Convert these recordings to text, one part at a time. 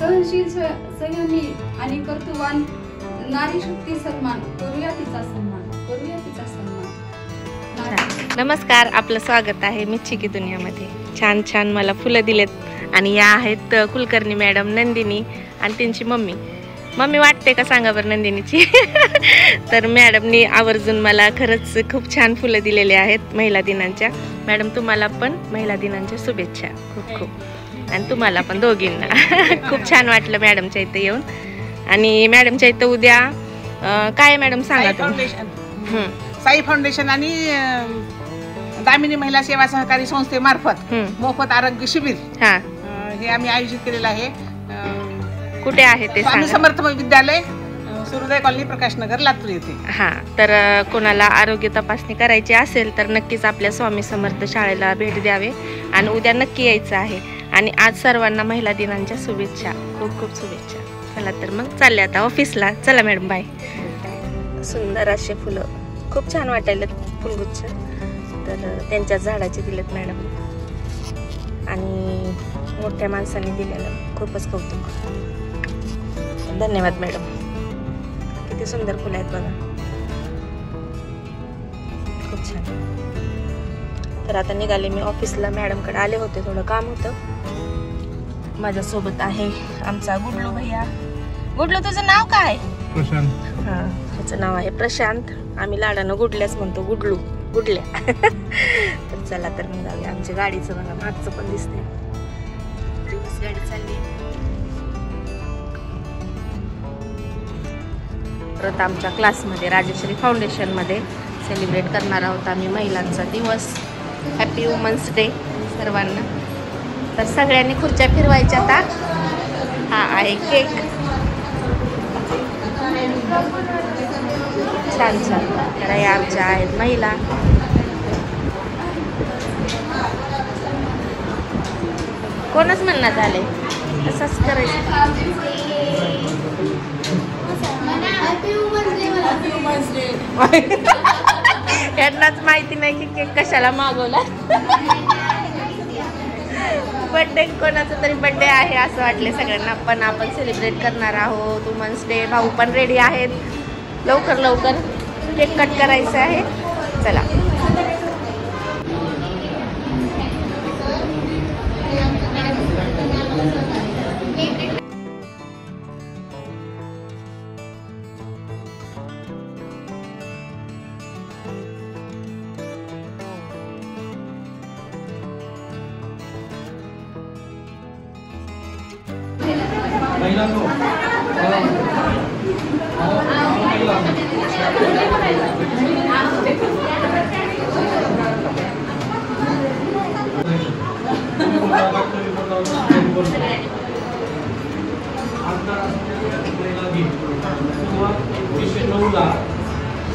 सहनशील, संयमी आणि कर्तृत्ववान नारी शक्ती सन्मान करूया तिचा सन्मान, करूया तिचा सन्मान। नमस्कार, आपलं स्वागत आहे मिच्छी की दुनियामध्ये। छान छान मला फुलं दिलेत आणि या आहेत कुलकर्णी मॅडम, नंदिनी आणि त्यांची मम्मी। मम्मी वाटते का सांगा बरं नंदिनीची? तर मॅडमनी आवर्जून मला खरंच खूप छान फुलं दिलेले आहेत महिला दिनांच्या। मॅडम तुम्हाला पण महिला दिनांच्या शुभेच्छा खूप खूप, आणि तुम्हाला पण दोघींना। खूप छान वाटलं मॅडमच्या इथे येऊन। आणि मॅडमच्या इथं उद्या काय मॅडम सांगा तुम्ही? साई फाउंडेशन आणि दामिनी महिला सेवा सहकारी संस्थेमार्फत मोफत आरोग्य शिबिर हे आम्ही आयोजित केलेलं आहे। कुठे आहे ते? स्वामी समर्थ विद्यालय, सूर्योदय कॉलनी, प्रकाशनगर, लातूर येथे। तर कोणाला आरोग्य तपासणी करायची असेल तर नक्कीच आपल्या स्वामी समर्थ शाळेला भेट द्यावे आणि उद्या नक्की यायचं आहे। आणि आज सर्वांना महिला दिनांच्या शुभेच्छा, खूप खूप शुभेच्छा। चला तर मग चालले आता ऑफिसला। चला मॅडम, बाय। सुंदर असे फुलं, खूप छान वाटायला फुलगुच्छ, तर त्यांच्या झाडाचे दिलेत मॅडम आणि मोठ्या माणसांनी दिलेलं खूपच कौतुक, धन्यवाद मॅडम। किती सुंदर फुलं आहेत बघा, खूप छान। तर आता निघाले मी ऑफिसला, मॅडमकडे आले होते, थोडं काम होतं। माझ्यासोबत आहे आमचा गुडलू भैया। गुडलू, तुझं नाव काय? प्रशांत। त्याचं नाव आहे प्रशांत, आम्ही लाडानं गुडल्याच म्हणतो, गुडलू, गुडल्या। तर चला तर मग जाऊया। आमच्या गाडीचं बघा मागचं पण दिसतंय, रिवर्स गाडी चालली। परत आमच्या क्लासमध्ये राजश्री फाउंडेशनमध्ये सेलिब्रेट करणार आहोत आम्ही महिलांचा दिवस। हॅपी वुमन्स डे सर्वांना। तर सगळ्यांनी खुर्च्या फिरवायच्या आता। हा आहे केक, छान छान। तर या आमच्या आहेत महिला। कोणच म्हणण्यात आले असंच करायचं। यांनाच माहिती नाही की केक कशाला मागवला। बर्थडे, कोणाचा तरी बर्थडे आहे असं वाटले सगळ्यांना, पण आपण सेलिब्रेट करणार आहोत वुमन्स डे। भाऊ पण रेडी आहेत, लवकर लवकर केक कट करायचं आहे। चला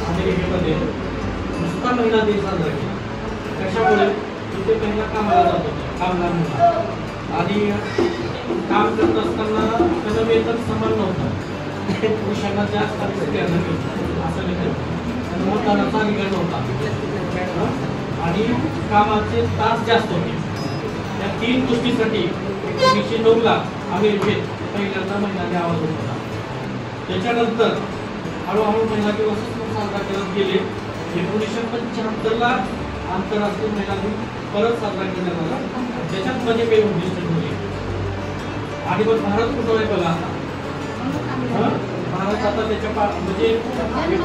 अमेरिकेमध्ये नुसता महिला दिन साजरा केला। कशामुळे तिथे पहिला कामाला जात होता कामगार मुलं, आणि काम करत असताना त्याचं वेतन समान नव्हतं, पुरुषांना जास्त आणि स्त्रियांना असं वेतन, मतदानाचा अधिकार नव्हता आणि कामाचे तास जास्त होते। या तीन गोष्टीसाठी 1909 अमेरिकेत पहिल्यांदा महिलांनी आवाज उठवला। त्याच्यानंतर हळूहळू महिला दिवस साजरा करत गेले। 1975ला आंतरराष्ट्रीय महिला दिन परत साजरा करण्यात आला, त्याच्यात म्हणजे काही उद्दिष्ट ठेवले। आणि मग भारत कुठं आहे बघा आता, भारत आता त्याच्या म्हणजे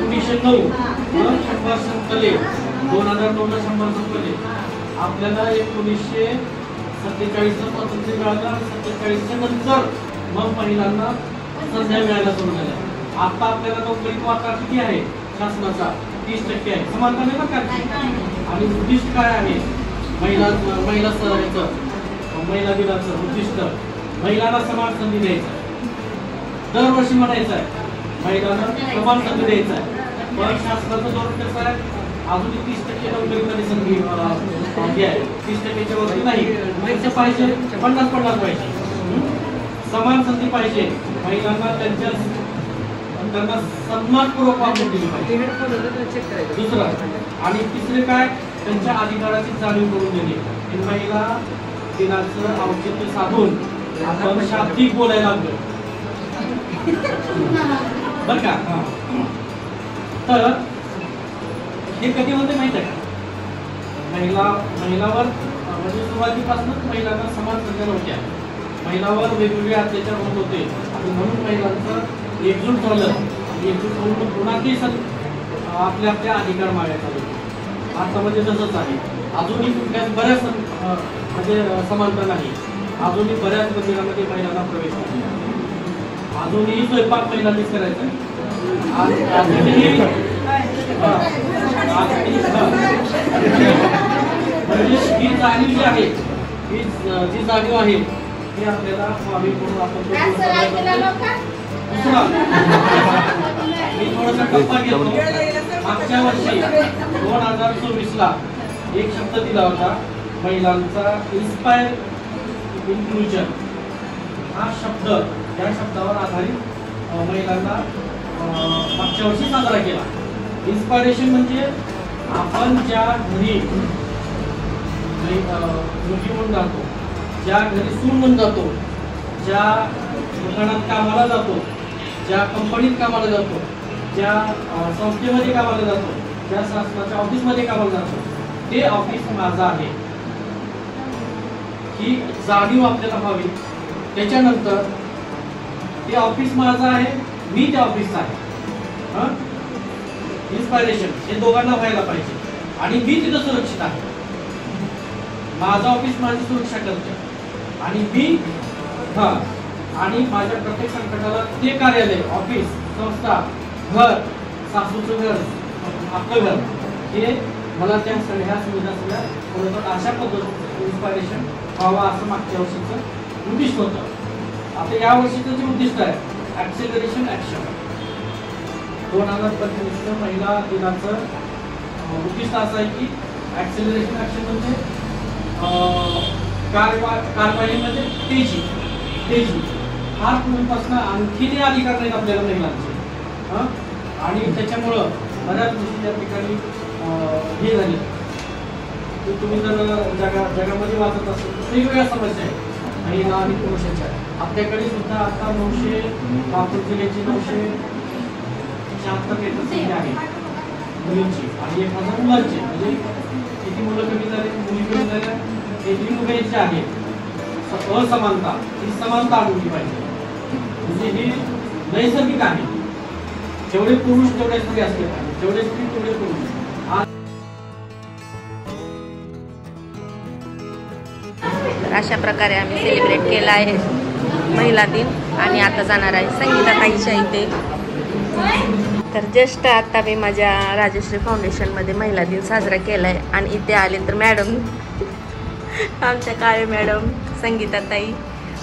1909 100 वर्ष संपले, 2009ला 100 वर्ष संपले। आपल्याला 1947 स्वातंत्र्य मिळालं आणि 47च्या नंतर मग महिलांना संध्या मिळायला सुरू झाल्या। आता आपल्याला नोकरीत वाटा किती आहे शासनाचा? 30% आहे, समानता नाही प्रकारची। आणि उद्दिष्ट काय आहे महिला दिनाचं उद्दिष्ट? महिलांना समान संधी द्यायचं, दरवर्षी म्हणायचं आहे महिलांना समान संधी द्यायचं आहे। पण शासनाचं धोरण कसं आहे, अजून 30% नोकरीमध्ये संधी आहे, 30%च्या वरती नाही पाहिजे, 50-50 पाहिजे, समान संधी पाहिजे महिलांना, त्यांना सन्मानपूर्वक वागणूक दिली पाहिजे। दुसरं आणि तिसरे काय, त्यांच्या अधिकाराची जाणीव करून देणे। महिला दिनाचं औचित्य साधून आपण शाब्दिक बोलायला लागलो बर का. तर हे कधी होते माहिती आहे का, महिलावर म्हणजे सुरुवातीपासूनच महिलांना समान संधी नव्हत्या, महिलावर वेगवेगळे अत्याचार होत होते आणि म्हणून महिलांचं एकजूट झालं. एकजूट होऊन पुन्हा ते आपल्या आपल्या अधिकार मागायला लागले. भारतामध्ये तसंच आहे. अजूनही कुठल्याच बऱ्याच म्हणजे समानता नाही. अजूनही बऱ्याच मंदिरामध्ये महिलांना प्रवेश नाही. अजूनही स्वयंपाक महिलांनीच करायचा आहे. म्हणजे ही जाणीव जी आहे, ही जी जाणीव आहे ती आपल्याला स्वामी म्हणून आपण मी थोडासा टप्पा घेतो. मागच्या वर्षी 2024ला एक शब्द दिला होता महिलांचा, इन्स्पायर इन्क्लुजन. हा शब्द, त्या शब्दावर आधारित महिलांना मागच्या वर्षी साजरा केला. इन्स्पायरेशन म्हणजे आपण ज्या घरी मुलगी म्हणून जातो, ज्या घरी सून म्हणून जातो, ज्या दुकानात कामाला जातो, ज्या कंपनीत कामाला जातो, ज्या संस्थेमध्ये कामाला जातो, ज्या शासनाच्या ऑफिसमध्ये कामाला जातो, ते ऑफिस माझं आहे ही जाणीव आपल्याला व्हावी. त्याच्यानंतर ते ऑफिस माझं आहे, मी त्या ऑफिसचा आहे. इन्स्पायरेशन हे दोघांना व्हायला पाहिजे. आणि मी तिथं सुरक्षित आहे, माझं ऑफिस माझी सुरक्षा करते आणि मी आणि माझ्या प्रत्येक संकटाला ते कार्यालय, ऑफिस, संस्था, घर, सासूचं घर, आपलं घर, हे मला त्या ह्या सुविधा सगळ्या थोडंसं अशा पद्धतीचं इन्स्पायरेशन व्हावं असं मागच्या वर्षीचं उद्दिष्ट होतं. आता या वर्षीचं जे उद्दिष्ट आहे ॲक्सेलरेशन ॲक्शन, 2025 महिला दिनाचं उद्दिष्ट असं आहे की ॲक्सेलरेशन ॲक्शन म्हणजे कारवाईमध्ये तेजी फार पूर्वीपासून आणखीनही अधिकार नाहीत आपल्याला महिलांचे. आणि त्याच्यामुळं बऱ्याच गोष्टी त्या ठिकाणी हे झाली की तुम्ही जर जगामध्ये वाचत असेल तर वेगवेगळ्या समस्या आहेत महिला आणि पुरुषाच्या. आपल्याकडे सुद्धा आता 900 नागपूर जिल्ह्याची 976 संख्या आहे मुलींची आणि 1000 मुलांची. म्हणजे किती मुलं कमी झाली, मुली कमी झाल्या, किती मुलं जे आहेत. असमानता ही समानता आणली पाहिजे. म्हणजे ही नैसर्गिक आहे. जेवढे पुरुष तेवढे स्त्री असले पाहिजे, जेवढे स्त्री तेवढे पुरुष. तर अशा प्रकारे आम्ही सेलिब्रेट केला आहे महिला दिन. आणि आता जाणार आहे संगीताताईच्या इथे. तर जस्ट आता मी माझ्या राजश्री फाउंडेशनमध्ये महिला दिन साजरा केला आहे आणि इथे आले तर मॅडम, आमच्या काळे मॅडम, संगीताताई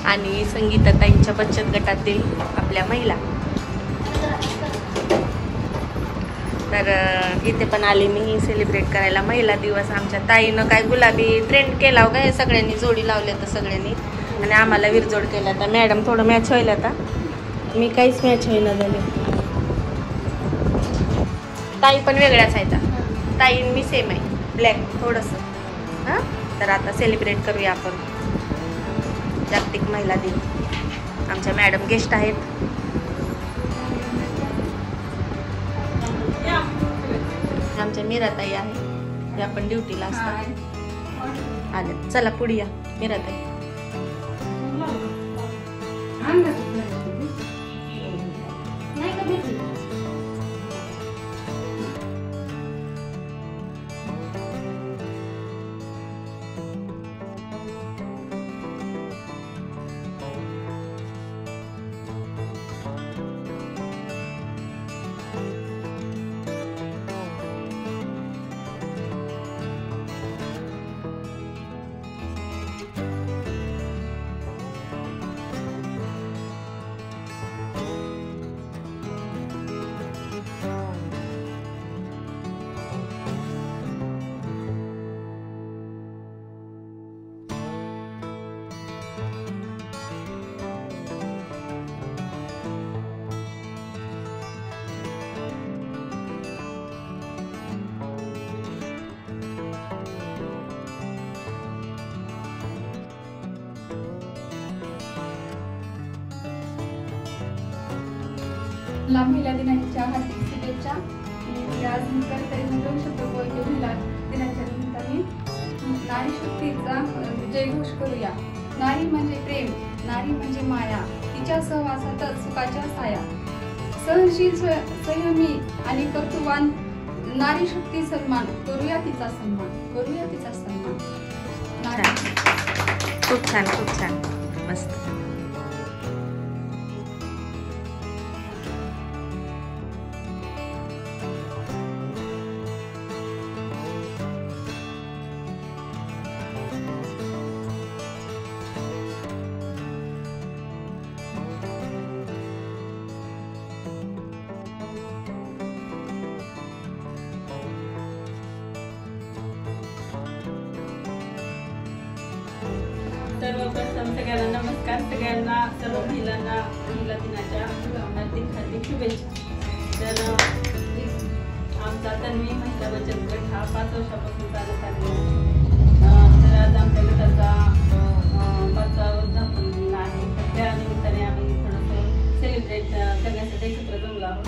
आणि संगीताताईंच्या बचत गटातील आपल्या महिला. तर इथे पण आले मी सेलिब्रेट करायला महिला दिवस. आमच्या ताईनं काय गुलाबी ट्रेंड केला हो का, हे सगळ्यांनी जोडी लावल्या तर सगळ्यांनी आणि आम्हाला विरजोड केला. तर मॅडम थोडं मॅच होईल, आता मी काहीच मॅच होईना झाले. ताई पण वेगळ्याच आहेत, ताई मी सेम आहे, ब्लॅक थोडंसं. हां, तर आता सेलिब्रेट करूया आपण जागतिक महिला दिन. आमच्या मॅडम गेस्ट आहेत. आमच्या मीराताई आहे, ते आपण ड्युटीला असतात. आले, चला पुढे या मीराताई. ला महिला दिनाच्या हार्दिक शुभेच्छा. मी आज काहीतरी दोन शब्द बोलते महिला दिनाच्या निमित्ताने. नारी शक्तीचा जयघोष करूया. नारी म्हणजे प्रेम, नारी म्हणजे माया, तिच्या सहवासातच सुखाच्या साया. सहनशील, संयमी आणि कर्तृत्ववान नारी शक्ती सन्मान, करूया तिचा सन्मान, करूया तिचा सन्मान. खूप छान, खूप छान, मस्त. सर्वप्रथम सगळ्यांना नमस्कार. सगळ्यांना, सर्व महिलांना महिला दिनाच्या हार्दिक शुभेच्छा. तर आमचा तन्वी महिला बचत गट हा 5 वर्षापासून चालत आहे. तर आज आमच्या गटाचा 5वा वर्धापन दिन आहे. त्या निमित्ताने आम्ही थोडंसं सेलिब्रेट करण्यासाठी एकत्र जमलो आहोत.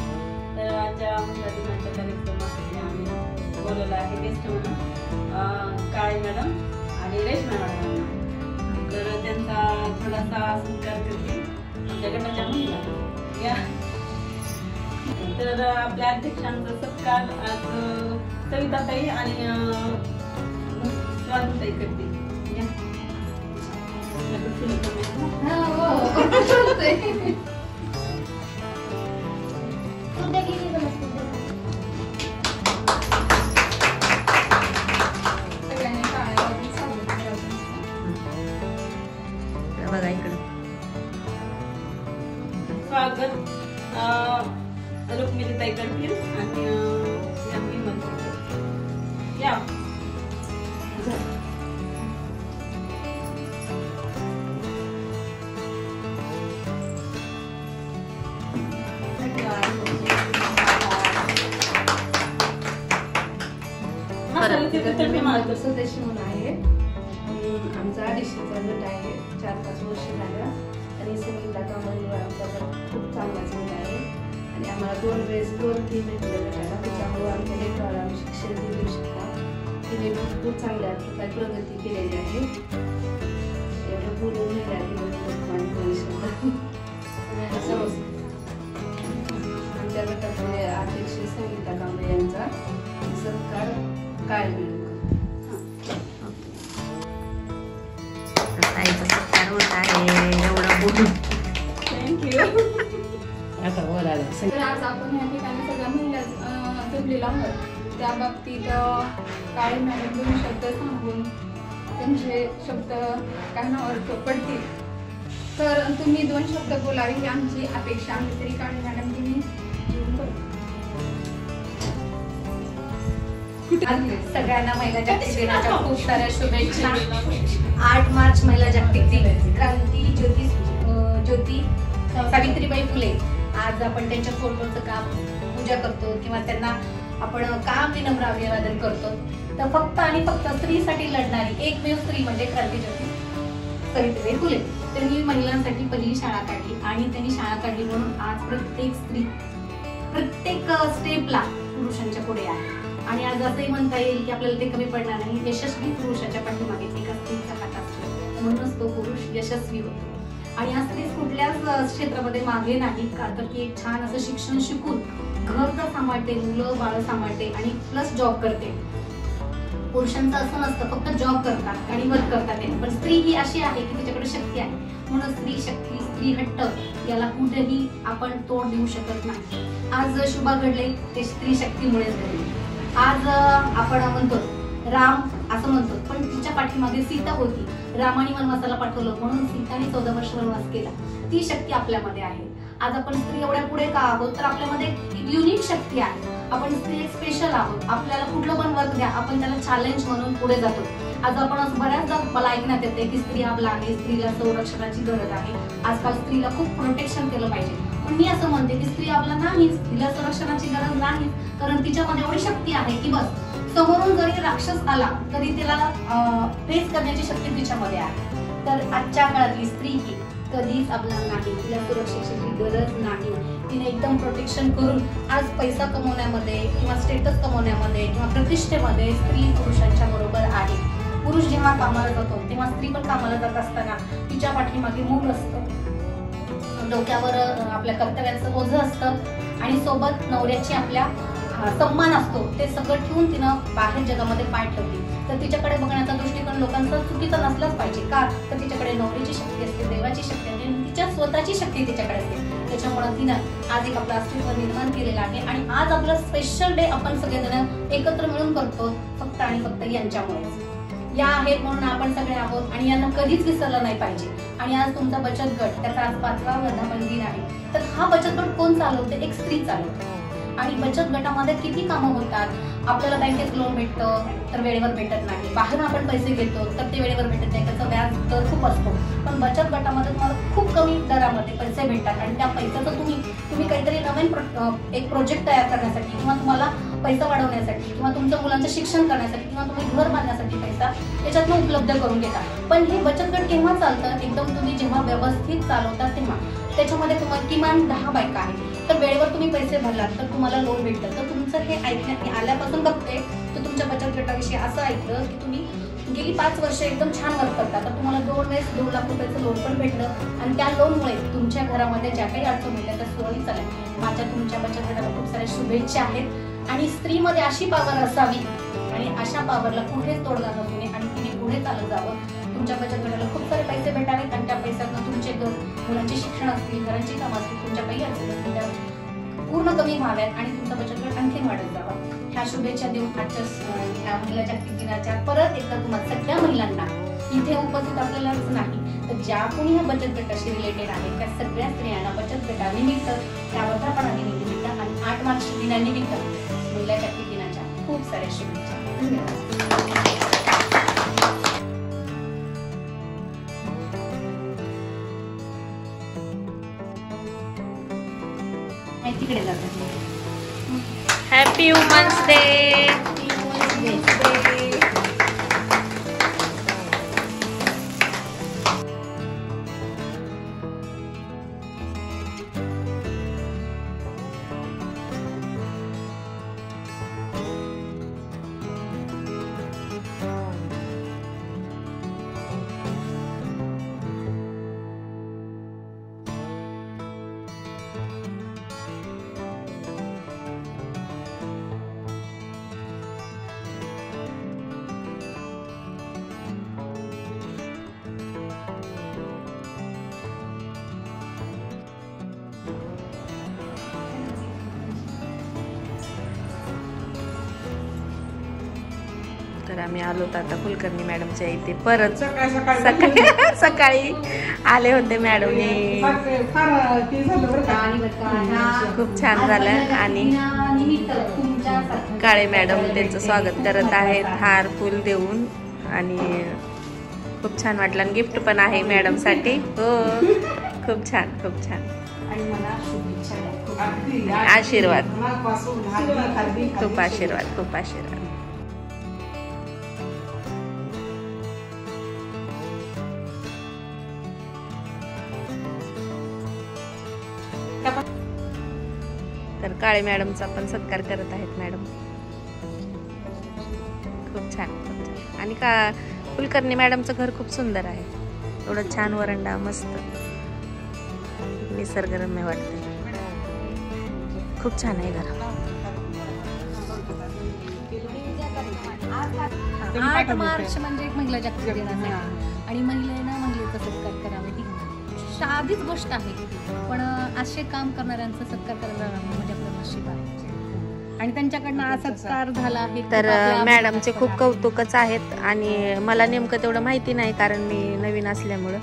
तर आजच्या महिला दिनाच्या कार्यक्रमासाठी आम्ही बोलवलं आहे गेस्ट म्हणून काळे मॅडम आणि रेश्मा मॅडम. तर त्यांचा थोडासा सत्कार करते आमच्या गटाच्या महिला. तर आपल्या अध्यक्षांचा सत्कार आज सविताताई आणि स्वातीताई करते. बघा इकडं स्वागत रुक्मिणीताई करतील आणि या. सदस्य म्हणून आहे. आमचा 250चा गट आहे. 4-5 वर्ष झालं आणि संगीता कांबळे आमचा गट खूप चांगलाच गट आहे आणि आम्हाला 2 वेळेस 2 थीम भेटले गटाला. त्याच्यामुळे आमच्या लेकराला आम्ही शिक्षण देऊ शकता. तिने भरपूर चांगल्या प्रकारे प्रगती केलेली आहे. एवढं बोलून नाही राहिली आमच्या गटाचे अध्यक्ष संगीता कांबळे यांचा सत्कार काय मिळेल. सत्कार होत आहे एवढं बोलून. थँक्यू. आता बोलायला तर आज आपण या ठिकाणी सगळ्या महिला जमलेल्या आहोत. त्या बाबतीत काळे मॅडम 2 शब्द सांगून त्यांचे शब्द काही अर्थ पडतील. तर तुम्ही 2 शब्द बोलावे ही आमची अपेक्षा आहे. तरी काळे मॅडम तुम्ही सगळ्यांना महिला जागतिक दिनाच्या खूप साऱ्या शुभेच्छा. 8 मार्च महिला जागतिक दिन. क्रांती ज्योती सावित्रीबाई फुले. आज आपण त्यांच्या फोटोचं काम पूजा करतो किंवा त्यांना आपण का विनम्र अभिवादन करतो. तर फक्त आणि फक्त स्त्रीसाठी लढणारी एकमेव स्त्री म्हणजे क्रांतीज्योती सावित्रीबाई फुले. त्यांनी महिलांसाठी पहिली शाळा काढली आणि त्यांनी शाळा काढली म्हणून आज प्रत्येक स्त्री प्रत्येक स्टेपला पुरुषांच्या पुढे आहे. आणि आज असंही म्हणता येईल की आपल्याला ते कमी पडणार नाही. यशस्वी पुरुषाच्या पाठीमागे एका स्त्रीचा हात असतो म्हणूनच तो पुरुष यशस्वी होतो. आणि हा स्त्री कुठल्याच क्षेत्रामध्ये मागे नाही का तर ती एक छान असं शिक्षण शिकून घर तर सांभाळते, मुलं बाळ सांभाळते आणि प्लस जॉब करते. पुरुषांचं असं नसतं फक्त जॉब करतात आणि वर्क करतात. पण स्त्री ही अशी आहे की तिच्याकडे शक्ती आहे. म्हणून स्त्री शक्ती, स्त्री हट्ट याला कुठेही आपण तोड देऊ शकत नाही. आज शुभा घडले ते स्त्री शक्तीमुळेच घडले. आज आपण म्हणतो राम असं म्हणतो पण तिच्या पाठीमागे सीता होती. रामाने वनवासाला पाठवलं म्हणून सीताने 14 वर्ष वनवास केला. ती शक्ती आपल्यामध्ये आहे. आज आपण स्त्री एवढ्या पुढे का आहोत तर आपल्यामध्ये एक युनिक शक्ती आहे. आपण स्त्री एक स्पेशल आहोत. आपल्याला कुठलं पण वर्क द्या आपण त्याला चॅलेंज म्हणून पुढे जातो. आज आपण असं बऱ्याचदा मला ऐकण्यात येते की स्त्री आपला आहे, स्त्रीला संरक्षणाची गरज आहे. आजकाल स्त्रीला खूप प्रोटेक्शन केलं पाहिजे. पण मी असं म्हणते की स्त्री आपला नाहीच, तिला संरक्षणाची गरज नाही कारण तिच्यामध्ये एवढी शक्ती आहे की बस समोरून जरी राक्षस आला तरी त्याला फेस करण्याची शक्ती तिच्यामध्ये आहे. तर आजच्या काळातली स्त्री ही कधीच आपला नाही, तिला सुरक्षेची गरज नाही. तिने एकदम प्रोटेक्शन करून आज पैसा कमवण्यामध्ये किंवा स्टेटस कमवण्यामध्ये किंवा प्रतिष्ठेमध्ये स्त्री पुरुषांच्या बरोबर आहे. पुरुष जेव्हा कामाला जातो तेव्हा स्त्री पण कामाला जात असताना तिच्या पाठीमागे मूल असतं, डोक्यावर आपल्या कर्तव्याचं ओझं असतं आणि सोबत नवऱ्याची आपल्या सन्मान असतो. ते सगळं ठेवून तिनं बाहेर जगामध्ये पाय ठेवली. तर तिच्याकडे बघण्याचा दृष्टिकोन लोकांचा चुकीचा नसलाच पाहिजे. का तर तिच्याकडे नवऱ्याची शक्ती असते, देवाची शक्ती असते, तिच्या स्वतःची शक्ती तिच्याकडे असते. त्याच्यामुळे तिनं आज एक आपलं अस्तित्व निर्माण केलेलं आहे आणि आज आपलं स्पेशल डे आपण सगळेजण एकत्र मिळून करतो फक्त आणि फक्त यांच्यामुळेच. या आहेत म्हणून आपण सगळे आहोत आणि यांना कधीच विसरलं नाही पाहिजे. आणि आज तुमचा बचत गट त्याचा आज 5वा वर्धापन दिन आहे. तर हा बचत गट कोण चालवते? एक स्त्री चालवते. आणि बचत गटामध्ये किती कामं होतात. आपल्याला बँकेत लोन भेटतं तर वेळेवर भेटत नाही, बाहेरून आपण पैसे घेतो तर ते वेळेवर भेटत नाही, त्याचा व्याज दर खूप असतो. पण बचत गटामध्ये तुम्हाला खूप कमी दरामध्ये पैसे भेटतात आणि त्या पैशाचं तुम्ही काहीतरी नवीन एक प्रोजेक्ट तयार करण्यासाठी किंवा तुम्हाला पैसा वाढवण्यासाठी किंवा तुमच्या मुलांचं शिक्षण करण्यासाठी किंवा तुम्ही घर बांधण्यासाठी पैसा त्याच्यातून उपलब्ध करून घेता. पण हे बचत गट केव्हा चालतं? एकदम तुम्ही जेव्हा व्यवस्थित चालवता तेव्हा. त्याच्यामध्ये तुम्हाला किमान 10 बायका आहेत. तर वेळेवर तुम्ही पैसे भरलात तर तुम्हाला लोन भेटतं. तर तुमचं हे ऐकण्यात मी आल्यापासून बघते तर तुमच्या बचत गटाविषयी असं ऐकलं की तुम्ही गेली 5 वर्ष एकदम छान वर्क करता. तर तुम्हाला 2 वेळेस 2 लाख रुपयाचं लोन पण भेटलं आणि त्या लोनमुळे तुमच्या घरामध्ये ज्या काही अडचण होत्या त्या सुरळीत झाल्या. माझ्या तुमच्या बचत गटाला खूप साऱ्या शुभेच्छा आहेत. आणि स्त्रीमध्ये अशी पावर असावी आणि अशा पावरला कुठेच तोडगा नसू नये आणि तिने पुढे चालत जावं. तुमच्या बचत गटाला खूप सारे पैसे भेटावेत आणि त्या पैशातून तुमचे घर, मुलांचे शिक्षण असतील, घरांची कामं असतील, तुमच्या काही अडचणी असतील त्या पूर्ण कमी व्हाव्यात आणि तुमचा बचत गट आणखीन वाढत जावा. ह्या शुभेच्छा देऊन आजच्या महिला जागतिक दिनाच्या परत एकदा तुम्हाला सगळ्या महिलांना इथे उपस्थित असलेल्याच नाही तर ज्या कोणी ह्या बचत गटाशी रिलेटेड आहेत त्या सगळ्या स्त्रियांना बचत गटानिमित्त, त्या वर्धापन दिनानिमित्त आणि 8 मार्च दिनानिमित्त महिला जागतिक दिनाच्या खूप साऱ्या शुभेच्छा. धन्यवाद. तिकडे जातात. Happy women's day. तर आम्ही आलो तर आता कुलकर्णी मॅडमच्या इथे परत सकाळी आले होते मॅडमने. खूप छान झालं आणि काळे मॅडम त्यांचं स्वागत करत आहेत हार फुल देऊन आणि खूप छान वाटलं आणि गिफ्ट पण आहे मॅडमसाठी. हो खूप छान खूप छान. आशीर्वाद खूप आशीर्वाद खूप आशीर्वाद. तर काळे मॅडमचा पण सत्कार करत आहेत मॅडम. खूप छान खूप छान. आणि का कुलकर्णी मॅडमचं घर खूप सुंदर आहे. एवढं छान वरंडा मस्त निसर्गरम्य वाटते. खूप छान आहे घर. 8 मार्च म्हणजे एक महिला जागतिक दिन आहे आणि महिलेनं महिलेचा सत्कार करावा ही साधीच गोष्ट आहे. पण असे काम करणाऱ्यांचा सत्कार करायला म्हणजे आपलं नशीब आहे आणि त्यांच्याकडनं हा सत्कार झाला आहे. तर मॅडमचे खूप कौतुकच आहेत आणि मला नेमकं तेवढं माहिती नाही कारण मी नवीन असल्यामुळं.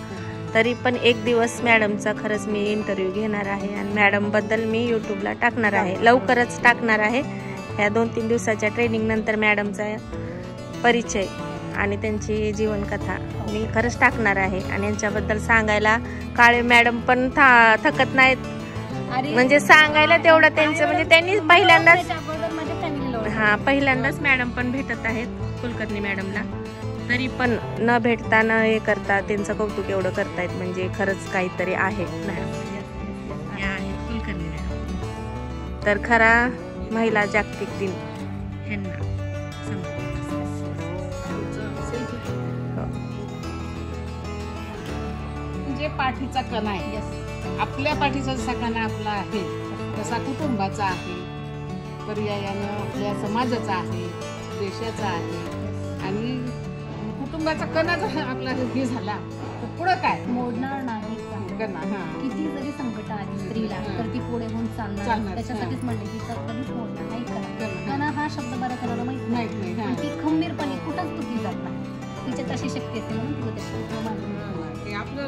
तरी पण एक दिवस मॅडमचा खरंच मी इंटरव्ह्यू घेणार आहे आणि मॅडमबद्दल मी यूट्यूबला टाकणार आहे. लवकरच टाकणार आहे. ह्या 2-3 दिवसाच्या ट्रेनिंग नंतर मॅडमचा परिचय आणि त्यांची जीवनकथा मी खरंच टाकणार आहे. आणि यांच्याबद्दल सांगायला काळे मॅडम पण थकत नाहीत. म्हणजे सांगायला तेवढं त्यांचं म्हणजे त्यांनी पहिल्यांदाच मॅडम पण भेटत आहेत कुलकर्णी मॅडमला. तरी पण न भेटता न हे करता त्यांचं कौतुक एवढं करतायत म्हणजे खरंच काहीतरी आहे. मॅडम या आहेत कुलकर्णी मॅडम. तर खरा महिला जागतिक दिन ह्यांना जे पाठीचा कणा आहे, आपल्या पाठीचा जसा कणा आपला आहे तसा कुटुंबाचा आहे, पर्यायानं आपल्या समाजाचा आहे, देशाचा आहे. आणि कुटुंबाचा कणा जर आपला हे झाला तर पुढं काय मोडणार नाही कणा. किती जरी संकट आली स्त्रीला तर ती पुढे होऊन चालणार. त्याच्यासाठीच म्हणले की कधीच मोडणार नाही कणा हा शब्द बऱ्याच जणांना माहित नाही, पण ती खंबीरपणे कुठंच तुटली जात नाही. तिच्यात अशी शक्ती असते म्हणून तिला तशी आपलं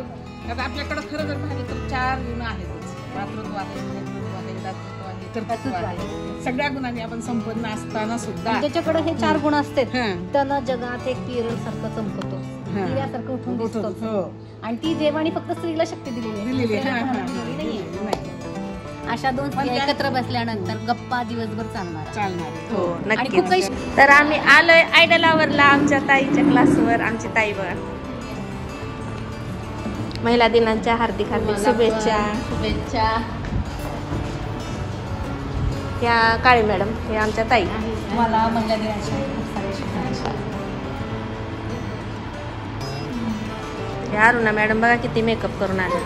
आपल्याकडं खरं जर पाहिलं तर 4 गुण आहेतच. मातृत्व आहे, नेतृत्व आहे, दातृत्व आहे, कर्तृत्व आहे. सगळ्या गुणांनी आपण संपन्न असताना सुद्धा ज्याच्याकडे हे 4 गुण असतात त्यांना जगात एक पिरल सारखं चमकतो, हिऱ्यासारखं उठून दिसतो. आणि ती देवाने फक्त स्त्रीला शक्ती दिलेली आहे. अशा 2 स्त्रिया एकत्र बसल्यानंतर गप्पा दिवसभर चालणार. हो नक्की. तर आम्ही आलोय आयडल आवरला आमच्या ताईच्या क्लासवर. आमची ताई बघा. महिला दिनाच्या हार्दिक हार्दिक शुभेच्छा. या काळे मॅडम हे आमच्या ताई. मला महिला दिनाच्या खूप साऱ्या शुभेच्छा. या अरुणा मॅडम बघा किती मेकअप करून आले,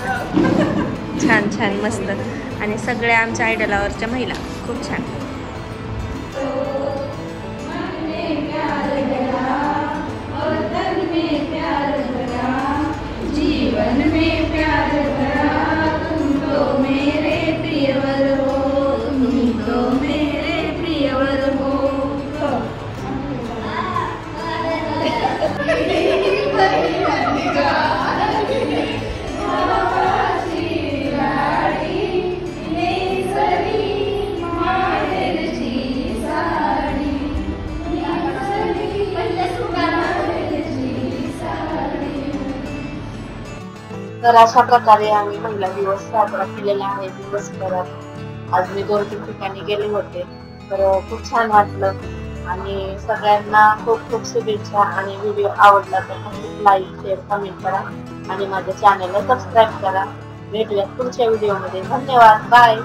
छान छान मस्त. आणि सगळ्या आमच्या आयडलावरच्या महिला खूप छान. जीवन में प्यार भरा तुम तो मेरे प्रियवर हो, तुम तो मेरे प्रियवर हो. तर अशा प्रकारे आम्ही महिला दिवस साजरा केलेला आहे. दिवसभरात आज मी 2-3 ठिकाणी गेले होते, तर खूप छान वाटलं. आणि सगळ्यांना खूप खूप शुभेच्छा. आणि व्हिडिओ आवडला तर नक्कीच लाईक, शेअर, कमेंट करा आणि माझ्या चॅनलला सबस्क्राईब करा. भेटूया पुढच्या व्हिडिओमध्ये. धन्यवाद. बाय.